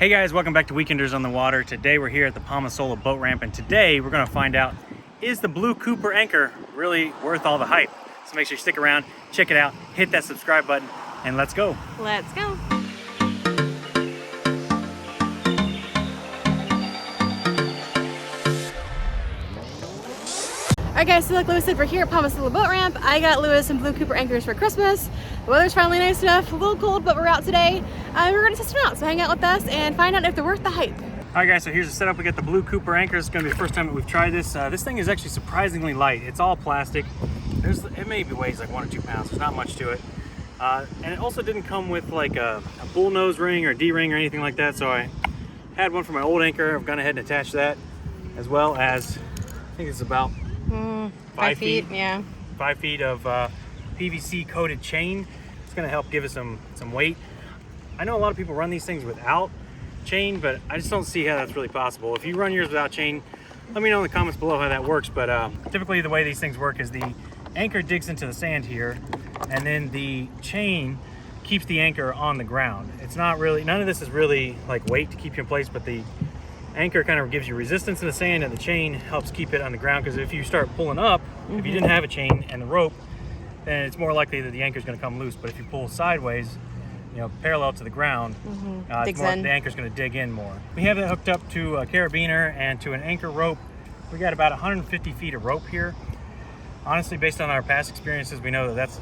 Hey guys, welcome back to Weekenders on the Water. Today we're here at the Palmasola boat ramp, and today we're going to find out, is the Blue Cooper anchor really worth all the hype? So make sure you stick around, check it out, hit that subscribe button, and let's go. Let's go. Alright guys, so like Lewis said, we're here at Palmasola boat ramp. I got Lewis some Blue Cooper anchors for Christmas. The weather's finally nice enough, a little cold, but we're out today. We're going to test them out, so hang out with us and find out if they're worth the hype. Alright guys, so here's the setup. We got the Blue Cooper anchor. It's going to be the first time that we've tried this. This thing is actually surprisingly light. It's all plastic. It maybe weighs like 1 or 2 pounds. There's not much to it. And it also didn't come with like a bull nose ring or D-ring or anything like that, so I had one for my old anchor. I've gone ahead and attached that, as well as, I think it's about 5 feet. Yeah. 5 feet of PVC coated chain. It's going to help give us some weight. I know a lot of people run these things without chain, but I just don't see how that's really possible. If you run yours without chain, let me know in the comments below how that works. But typically the way these things work is the anchor digs into the sand here, and then the chain keeps the anchor on the ground. It's not really, none of this is really like weight to keep you in place, but the anchor kind of gives you resistance in the sand, and the chain helps keep it on the ground. Because if you start pulling up, if you didn't have a chain and the rope, then it's more likely that the anchor is going to come loose. But if you pull sideways, you know, parallel to the ground, the anchor's going to dig in more. We have it hooked up to a carabiner and to an anchor rope. We got about 150 feet of rope here. Honestly, based on our past experiences, we know that that's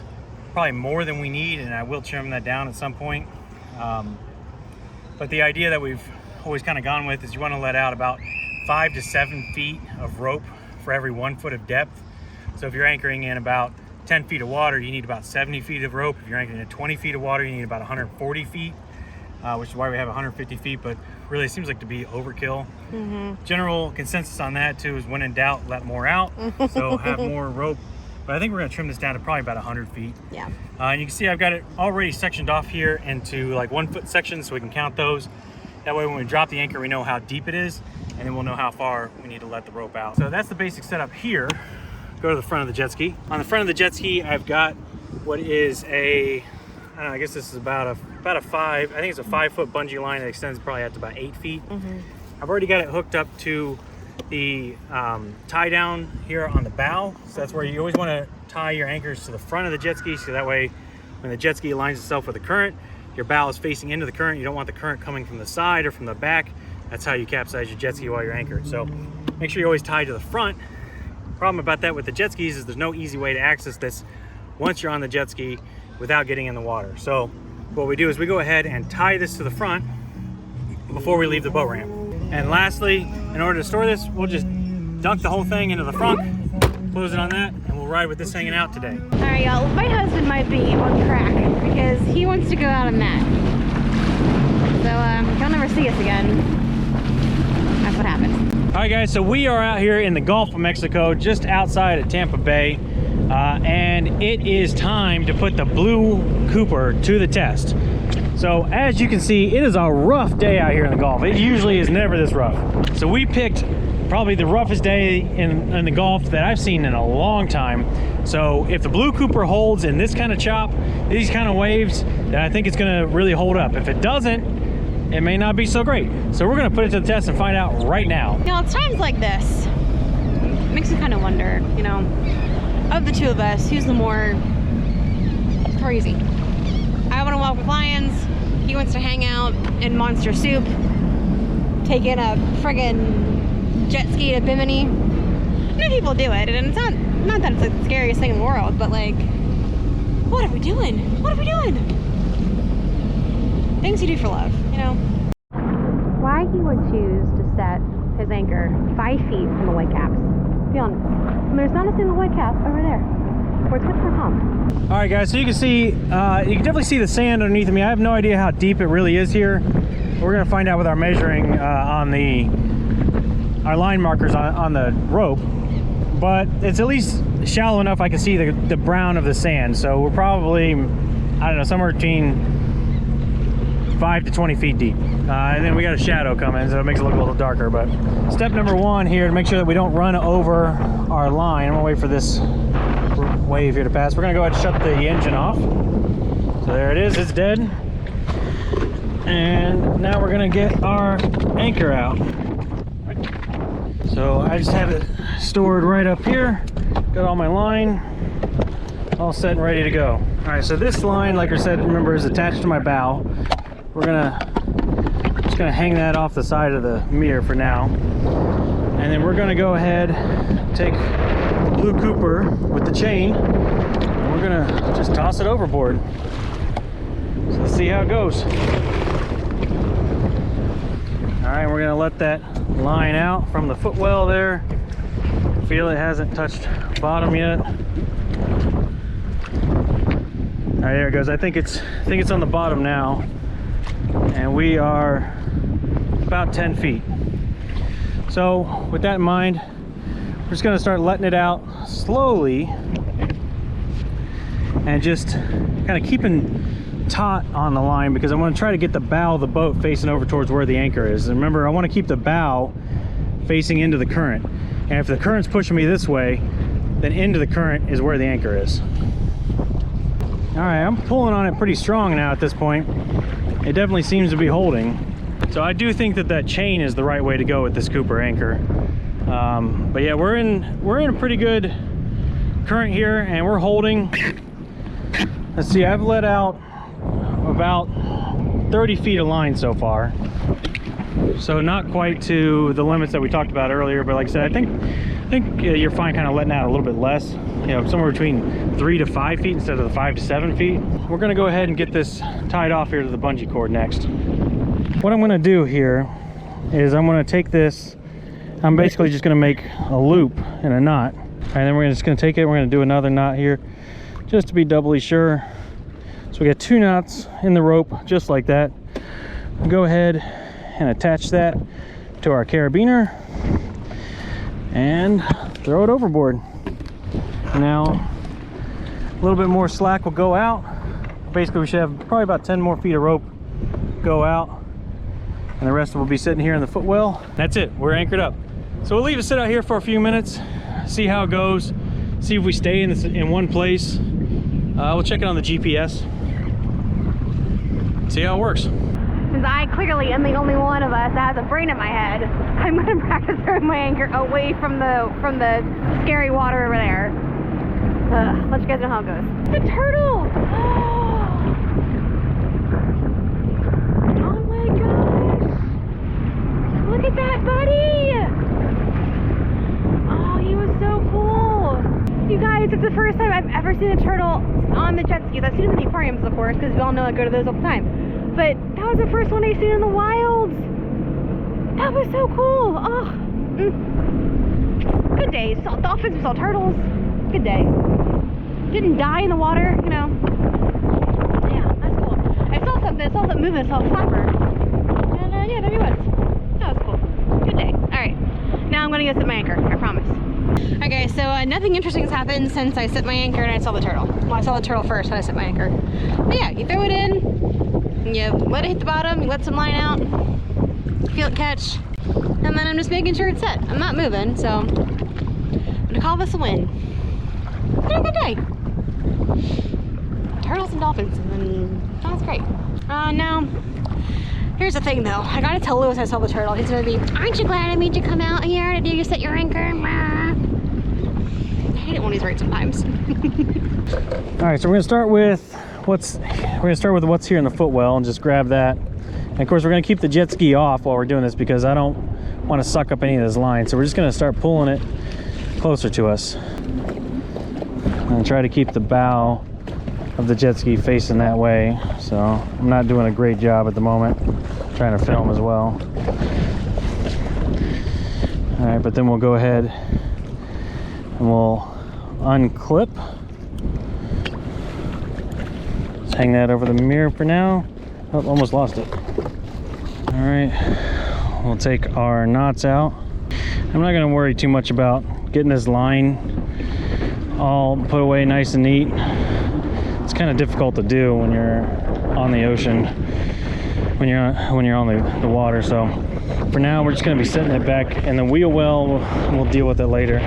probably more than we need, and I will trim that down at some point. But the idea that we've always kind of gone with is you want to let out about 5 to 7 feet of rope for every 1 foot of depth. So if you're anchoring in about 10 feet of water, you need about 70 feet of rope. If you're anchoring in 20 feet of water, you need about 140 feet, which is why we have 150 feet, but really it seems like to be overkill. General consensus on that too is when in doubt, let more out. So have more rope. But I think we're going to trim this down to probably about 100 feet. Yeah. And you can see I've got it already sectioned off here into like 1 foot sections, so we can count those. That way when we drop the anchor, we know how deep it is, and then we'll know how far we need to let the rope out. So that's the basic setup here. Go to the front of the jet ski. On the front of the jet ski, I've got what is a, I guess this is about a 5, I think it's a 5 foot bungee line that extends probably out to about 8 feet. I've already got it hooked up to the tie down here on the bow. So that's where you always want to tie your anchors to the front of the jet ski, so that way when the jet ski aligns itself with the current, your bow is facing into the current. You don't want the current coming from the side or from the back. That's how you capsize your jet ski while you're anchored. So make sure you always tie to the front. Problem about that with the jet skis is there's no easy way to access this once you're on the jet ski without getting in the water. So what we do is we go ahead and tie this to the front before we leave the boat ramp. And lastly, in order to store this, we'll just dunk the whole thing into the front, close it on that, and we'll ride with this hanging out today. All right, y'all. My husband might be on crack because he wants to go out on that. So he'll never see us again. That's what happens. All right, guys. So we are out here in the Gulf of Mexico, just outside of Tampa Bay, and it is time to put the Blue Cooper to the test. So as you can see, it is a rough day out here in the Gulf. It usually is never this rough. So we picked probably the roughest day in the Gulf that I've seen in a long time. So if the Blue Cooper holds in this kind of chop, these kind of waves, then I think it's gonna really hold up. If it doesn't, it may not be so great. So we're gonna put it to the test and find out right now. You know, it's times like this, it makes me kind of wonder, you know, of the two of us, who's the more crazy? I want to walk with lions. He wants to hang out in Monster Soup, taking a friggin' jet ski to Bimini. Many people do it, and it's not that it's the scariest thing in the world, but like, what are we doing? What are we doing? Things you do for love, you know? Why he would choose to set his anchor 5 feet from the white caps? Be honest. I mean, there's not a single white cap over there. Where it's good for home. All right, guys, so you can see, you can definitely see the sand underneath me. I have no idea how deep it really is here. We're gonna find out with our measuring on our line markers on the rope, but it's at least shallow enough I can see the brown of the sand. So we're probably, I don't know, somewhere between 5 to 20 feet deep. And then we got a shadow coming, so it makes it look a little darker. But step number 1 here to make sure that we don't run over our line. I'm gonna wait for this wave here to pass. We're gonna go ahead and shut the engine off. So there it is, it's dead. And now we're gonna get our anchor out. So I just have it stored right up here. Got all my line all set and ready to go. All right, so this line, like I said, remember, is attached to my bow. We're just gonna hang that off the side of the mirror for now. And then we're gonna go ahead, take the Blue Cooper with the chain, and we're gonna just toss it overboard. So let's see how it goes. All right, we're gonna let that line out from the footwell there. Feel it hasn't touched bottom yet. All right, there it goes. I think it's on the bottom now, and we are about 10 feet. So with that in mind, we're just gonna start letting it out slowly and just kind of keeping taut on the line, because I want to try to get the bow of the boat facing over towards where the anchor is. And remember, I want to keep the bow facing into the current, and if the current's pushing me this way, then into the current is where the anchor is. All right, I'm pulling on it pretty strong now at this point. It definitely seems to be holding. So I do think that chain is the right way to go with this Cooper anchor. But yeah, we're in a pretty good current here, and we're holding. Let's see, I've let out about 30 feet of line so far, so not quite to the limits that we talked about earlier, but like I said, I think you're fine kind of letting out a little bit less, you know, somewhere between 3 to 5 feet instead of the 5 to 7 feet. We're going to go ahead and get this tied off here to the bungee cord next. What I'm going to do here is I'm going to take this, I'm basically just going to make a loop and a knot, and then we're just going to take it, we're going to do another knot here just to be doubly sure. So we got 2 knots in the rope, just like that. We'll go ahead and attach that to our carabiner and throw it overboard. Now, a little bit more slack will go out. Basically, we should have probably about 10 more feet of rope go out, and the rest will be sitting here in the footwell. That's it, we're anchored up. So we'll leave it sit out here for a few minutes, see how it goes, see if we stay in one place. We'll check it on the GPS. See how it works. Since I clearly am the only one of us that has a brain in my head, I'm gonna practice throwing my anchor away from the scary water over there. Let you guys know how it goes. The turtle! Oh my gosh! Look at that, buddy! Oh, he was so cool. You guys, it's the first time I've ever seen a turtle on the jet skis. I've seen them in the aquariums, of course, because we all know I go to those all the time. But that was the first one I've seen in the wild. That was so cool. Oh, good day. Saw dolphins, we saw turtles. Good day. Didn't die in the water, you know. Yeah, that's cool. I saw something moving. I saw a flapper. And yeah, there he was. That was cool. Good day. All right. Now I'm gonna go set my anchor. I promise. Okay, so nothing interesting has happened since I set my anchor and I saw the turtle. Well, I saw the turtle first, then I set my anchor. But yeah, you throw it in, you let it hit the bottom, you let some line out, feel it catch, and then I'm just making sure it's set. I'm not moving, so I'm gonna call this a win. It's been a good day. Turtles and dolphins, and that was great. Now, here's the thing though. I gotta tell Lewis I saw the turtle. He's gonna be, aren't you glad I made you come out here to do you set your anchor? I hate it when he's right sometimes. All right, so we're gonna start with what's here in the footwell and just grab that. And of course, we're gonna keep the jet ski off while we're doing this because I don't want to suck up any of this line. So we're just gonna start pulling it closer to us and try to keep the bow of the jet ski facing that way. So I'm not doing a great job at the moment, trying to film as well. All right, but then we'll go ahead and we'll unclip. Let's hang that over the mirror for now. Oh, almost lost it. All right, we'll take our knots out. I'm not gonna worry too much about getting this line all put away nice and neat. It's kind of difficult to do when you're on the ocean, when you're on the water. So for now, we're just gonna be setting it back in the wheel well. We'll deal with it later.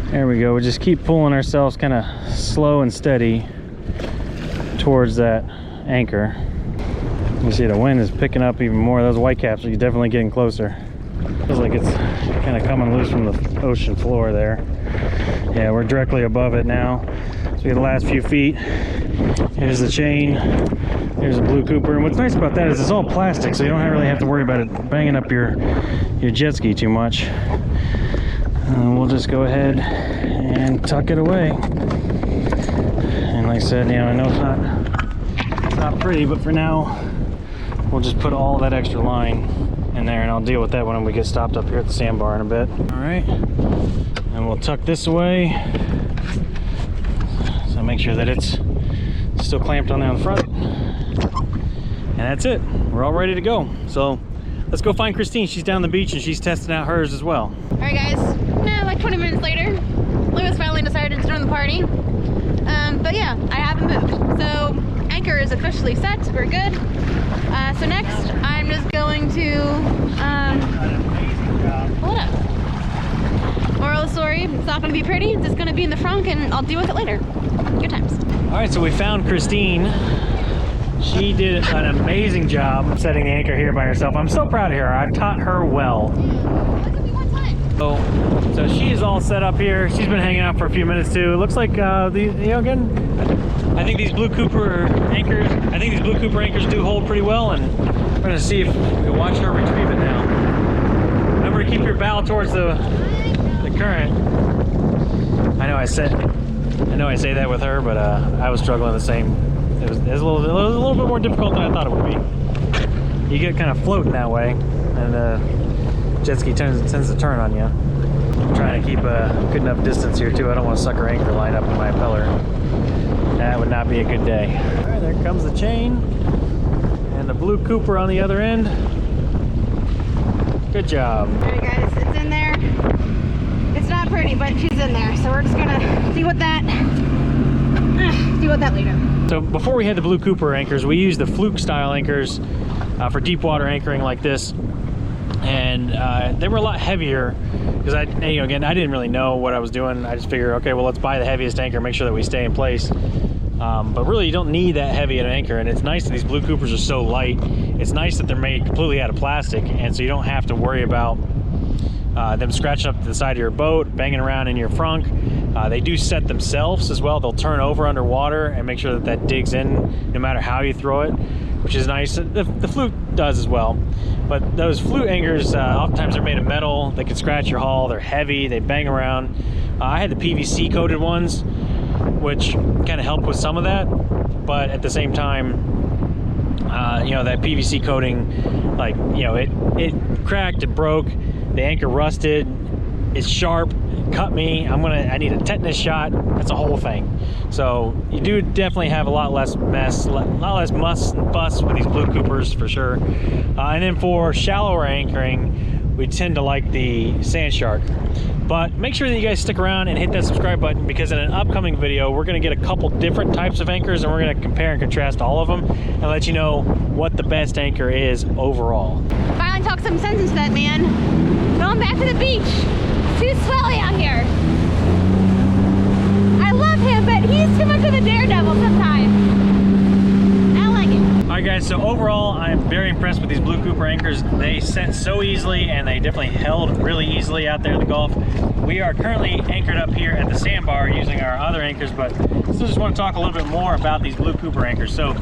There we go. We just keep pulling ourselves kind of slow and steady towards that anchor. You see the wind is picking up even more. Those whitecaps are definitely getting closer. Feels like it's kind of coming loose from the ocean floor there. Yeah, we're directly above it now. So we have the last few feet. Here's the chain. Here's a Blue Cooper. And what's nice about that is it's all plastic, so you don't really have to worry about it banging up your jet ski too much. We'll just go ahead and tuck it away. And like I said, you know, I know it's not pretty, but for now, we'll just put all that extra line in there, and I'll deal with that when we get stopped up here at the sandbar in a bit. All right, and we'll tuck this away. So make sure that it's still clamped on there on the front. And that's it. We're all ready to go. So let's go find Christine. She's down the beach and she's testing out hers as well. All right, guys. Like 20 minutes later, Lewis finally decided to join the party. But yeah, I haven't moved. So anchor is officially set. We're good. So next, I'm just going to hold up. Moral of the story: it's not going to be pretty. It's just going to be in the frunk, and I'll deal with it later. Good times. All right, so we found Christine. She did an amazing job setting the anchor here by herself. I'm so proud of her. I've taught her well. So she is all set up here. She's been hanging out for a few minutes too. It looks like again, I think these Blue Cooper anchors do hold pretty well, and we're gonna see if we watch her retrieve it now. Remember to keep your bow towards the current. I know I say that with her, but I was struggling the same. It was a little bit more difficult than I thought it would be. You get kind of floating that way, and jet ski tends to turn on you. I'm trying to keep a good enough distance here too. I don't want to suck her anchor line up in my impeller. That would not be a good day. All right, there comes the chain and the Blue Cooper on the other end. Good job. All right, guys, it's in there. It's not pretty, but she's in there. So we're just gonna deal with that later. So before we had the Blue Cooper anchors, we used the fluke style anchors for deep water anchoring like this. And they were a lot heavier because again, I didn't really know what I was doing. I just figured, okay, well, let's buy the heaviest anchor, make sure that we stay in place. But really, you don't need that heavy an anchor, and it's nice that these Blue Coopers are so light. It's nice that they're made completely out of plastic, and so you don't have to worry about them scratching up to the side of your boat, banging around in your frunk. They do set themselves as well. They'll turn over underwater and make sure that digs in no matter how you throw it, which is nice. The fluke does as well. But those flute anchors, oftentimes they're made of metal. They can scratch your hull. They're heavy. They bang around. I had the PVC coated ones, which kind of helped with some of that. But at the same time, that PVC coating, like, it cracked, it broke. The anchor rusted. It's sharp. It cut me. I need a tetanus shot. That's a whole thing. So you do definitely have a lot less mess, a lot less muss and fuss with these Blue Coopers for sure. And then for shallower anchoring, we tend to like the Sandshark. But make sure that you guys stick around and hit that subscribe button, because in an upcoming video, we're going to get a couple different types of anchors, and we're going to compare and contrast all of them and let you know what the best anchor is overall. Finally talk some sense into that, man. Going back to the beach. It's too swelly out here. I love him, but he's too much of a daredevil sometimes. I don't like it. All right, guys, so overall, I'm very impressed with these Blue Cooper anchors. They set so easily, and they definitely held really easily out there in the Gulf. We are currently anchored up here at the sandbar using our other anchors, but still just want to talk a little bit more about these Blue Cooper anchors. So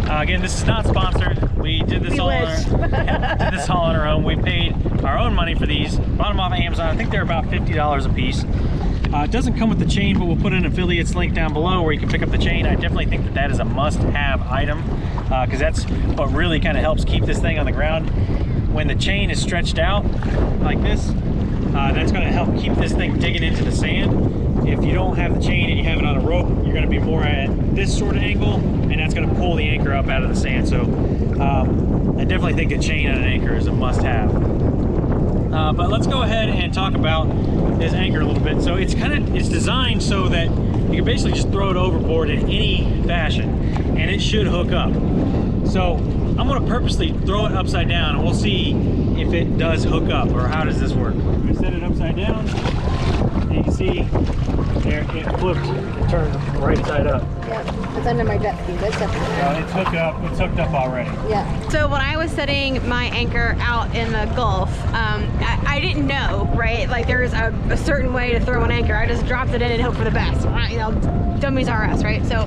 again, this is not sponsored. We did this all on our own. We paid our own money for these. Bought them off of Amazon. I think they're about $50 a piece. It doesn't come with the chain, but we'll put an affiliates link down below where you can pick up the chain. I definitely think that that is a must-have item, because that's what really kind of helps keep this thing on the ground. When the chain is stretched out like this, that's going to help keep this thing digging into the sand. If you don't have the chain and you have it on a rope, you're going to be more at this sort of angle, and that's going to pull the anchor up out of the sand. So I definitely think a chain on an anchor is a must-have. But let's go ahead and talk about this anchor a little bit. So it's designed so that you can basically just throw it overboard in any fashion, and it should hook up. So I'm going to purposely throw it upside down, and we'll see if it does hook up, or how does this work. I'm going to set it upside down. you can see there, it flipped and turned right side up. Yeah, it's under my jet ski. It's hooked up already. Yeah. So when I was setting my anchor out in the Gulf, I didn't know, right? Like there's a certain way to throw an anchor. I just dropped it in and hoped for the best. You know, dummies are us, right? So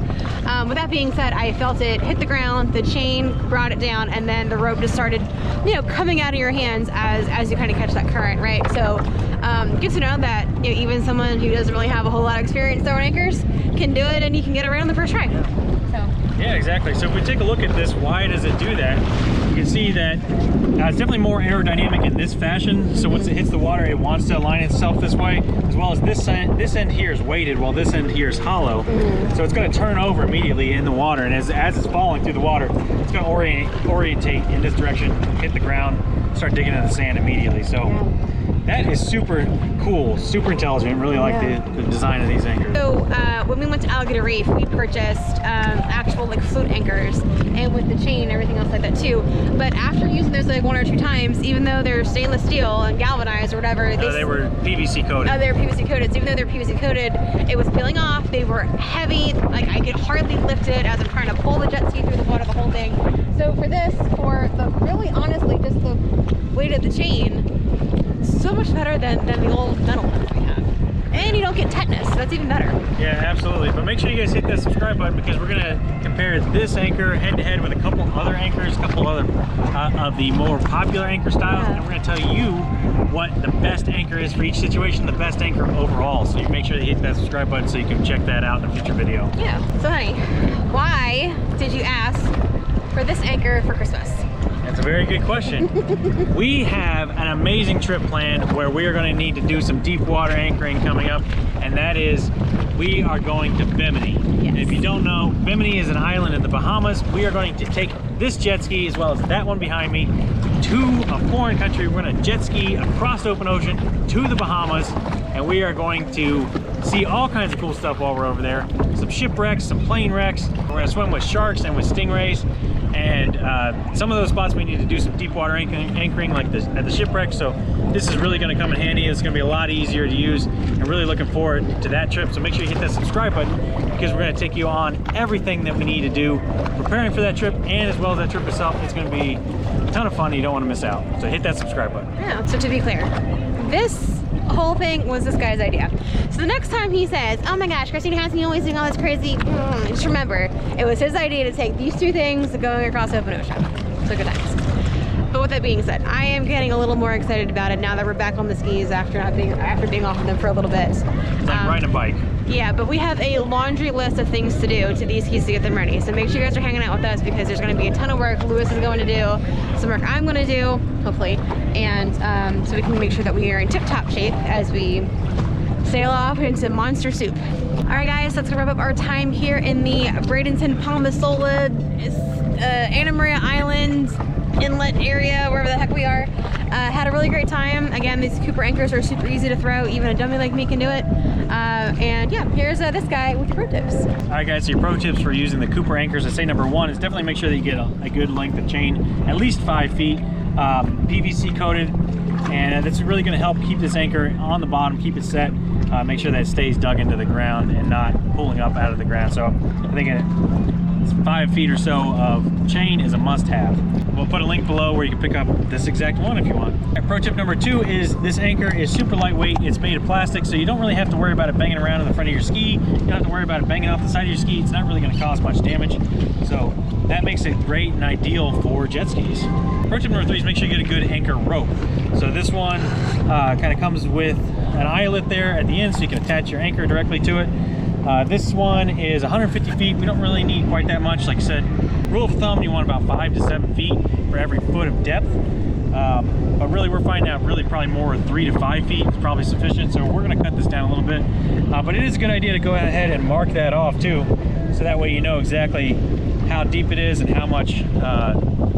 with that being said, I felt it hit the ground, the chain brought it down, and then the rope just started, you know, coming out of your hands as you kind of catch that current, right? So good to know that, you know, even someone who doesn't really have a whole lot of experience throwing anchors can do it, and you can get it right on the first try. Yeah, exactly. So if we take a look at this, why does it do that? You can see that it's definitely more aerodynamic in this fashion. So once it hits the water, it wants to align itself this way, as well as this end here is weighted while this end here is hollow. So it's going to turn over immediately in the water, and as it's falling through the water, it's going to orientate in this direction, hit the ground, start digging in the sand immediately. So that is super cool, super intelligent. Really like the design of these anchors. So when we went to Alligator Reef, we purchased actual like float anchors, and with the chain and everything else like that too. But after using those like 1 or 2 times, even though they're stainless steel and galvanized or whatever, they were PVC coated. Oh, they were PVC coated. So even though they're PVC coated, it was peeling off. They were heavy. Like I could hardly lift it as I'm trying to pull the jet ski through the water, the whole thing. So for this, for the really honestly just the weight of the chain, so much better than the old metal ones we have. And you don't get tetanus, so that's even better. Yeah, absolutely. But make sure you guys hit that subscribe button, because we're gonna compare this anchor head to head with a couple other anchors, a couple other of the more popular anchor styles, and we're gonna tell you what the best anchor is for each situation, the best anchor overall. So you make sure to hit that subscribe button so you can check that out in a future video. Yeah. So honey, why did you ask for this anchor for Christmas? That's a very good question. We have an amazing trip planned where we are going to need to do some deep water anchoring coming up, and that is we are going to Bimini. Yes. And if you don't know, Bimini is an island in the Bahamas. We are going to take this jet ski as well as that one behind me to a foreign country. We're going to jet ski across the open ocean to the Bahamas, and we are going to see all kinds of cool stuff while we're over there. Some shipwrecks, some plane wrecks. We're going to swim with sharks and with stingrays. And some of those spots we need to do some deep water anchoring like this at the shipwreck. So this is really going to come in handy. It's going to be a lot easier to use, and really looking forward to that trip. So make sure you hit that subscribe button, because we're going to take you on everything that we need to do preparing for that trip, and as well as that trip itself. It's going to be a ton of fun. You don't want to miss out. So hit that subscribe button. Yeah. So to be clear, this whole thing was this guy's idea. So the next time he says, oh my gosh, Christine has me always doing all this crazy, just remember, it was his idea to take these 2 things going across the open ocean. So good times. But with that being said, I am getting a little more excited about it now that we're back on the skis after being off of them for a little bit. It's like riding a bike. Yeah, but we have a laundry list of things to do to these skis to get them ready. So make sure you guys are hanging out with us, because there's going to be a ton of work Lewis is going to do, some work I'm going to do, hopefully, and so we can make sure that we are in tip-top shape as we sail off into monster soup. All right, guys, that's gonna wrap up our time here in the Bradenton, Palmasola, Anna Maria Island inlet area, wherever the heck we are. Had a really great time. Again, these Cooper anchors are super easy to throw. Even a dummy like me can do it. And yeah, here's this guy with your pro tips. All right, guys, so your pro tips for using the Cooper anchors. I say number 1 is definitely make sure that you get a good length of chain, at least 5 feet, PVC coated, and that's really going to help keep this anchor on the bottom, keep it set, make sure that it stays dug into the ground and not pulling up out of the ground. So I think 5 feet or so of chain is a must-have. We'll put a link below where you can pick up this exact one if you want. Pro tip number 2 is this anchor is super lightweight. It's made of plastic, so you don't really have to worry about it banging around in the front of your ski. You don't have to worry about it banging off the side of your ski. It's not really going to cause much damage. So that makes it great and ideal for jet skis. Pro tip number 3 is make sure you get a good anchor rope. So this one kind of comes with an eyelet there at the end, so you can attach your anchor directly to it. This one is 150 feet. We don't really need quite that much. Like I said, rule of thumb, you want about 5 to 7 feet for every foot of depth. But really, we're finding out really probably more 3 to 5 feet is probably sufficient. So we're going to cut this down a little bit. But it is a good idea to go ahead and mark that off too, so that way you know exactly how deep it is and how much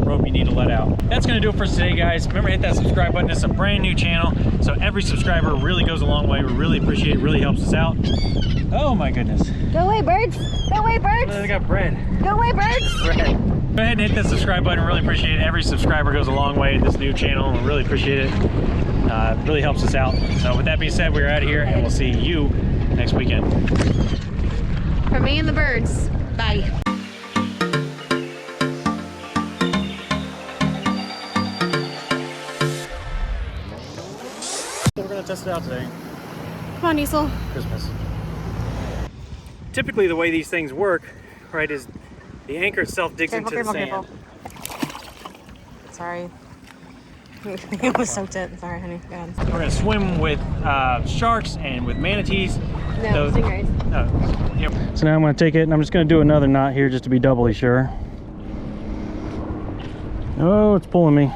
rope you need to let out. That's going to do it for us today, guys. Remember, hit that subscribe button. It's a brand new channel, so every subscriber really goes a long way. We really appreciate it. Really helps us out. Oh my goodness. Go away, birds. Go away, birds. They got bread. Go away, birds. Bread. Go ahead and hit that subscribe button. Really appreciate it. Every subscriber goes a long way to this new channel. We really appreciate it. Really helps us out. So with that being said, we're out of here and we'll see you next weekend. For me and the birds. Bye. So we're gonna test it out today. Come on, Diesel. Christmas. Typically the way these things work, right, is the anchor itself digs into the sand. Sorry. It was soaked in. Sorry, honey. Go ahead. We're gonna swim with sharks and with manatees. No, stingrays. Yep. So now I'm gonna take it and I'm just gonna do another knot here just to be doubly sure. Oh, it's pulling me.